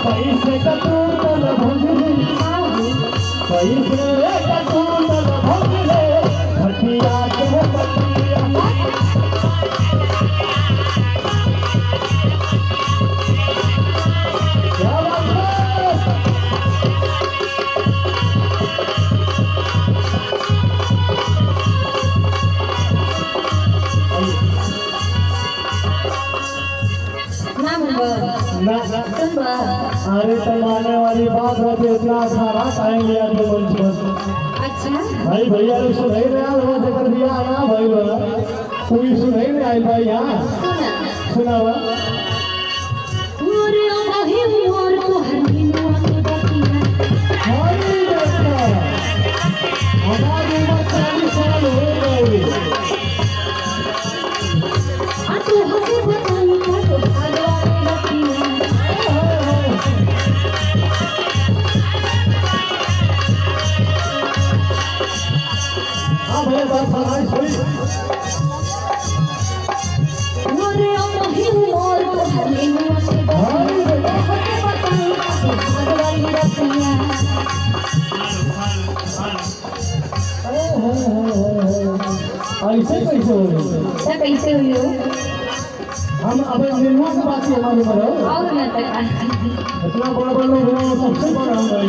पैसे कटूटल भंगरे पैसे कटूटल भंगरे खटिया के पटिया क्या बात है ना अरे तमाने वाली बात है तो इतना सारा टाइम लिया तो मंच पर अच्छा भाई भैया लोग सुनाई रहे हैं वो जकर दिया ना भाई लोग कोई सुनाई नहीं आई भाई यहाँ सुना हुआ मोरे वही मोर को हर दिन वाली बतिया हमारी बेटा हमारी उम्र 40 साल हो गई आ तू हमें बताई का तो भगवान बतिया हाँ भैया बात फरमाइश हुई मोरे वही मोर को हर दिन वाली हमारी बेटा बताई का तो भगवान बतिया ऐसे कैसे हो गई क्या कैसे हुई हो हम अब निर्माण की बात ही हमारे ऊपर हो और ना तक इतना बड़ा बड़ा लोग सबसे बड़ा हम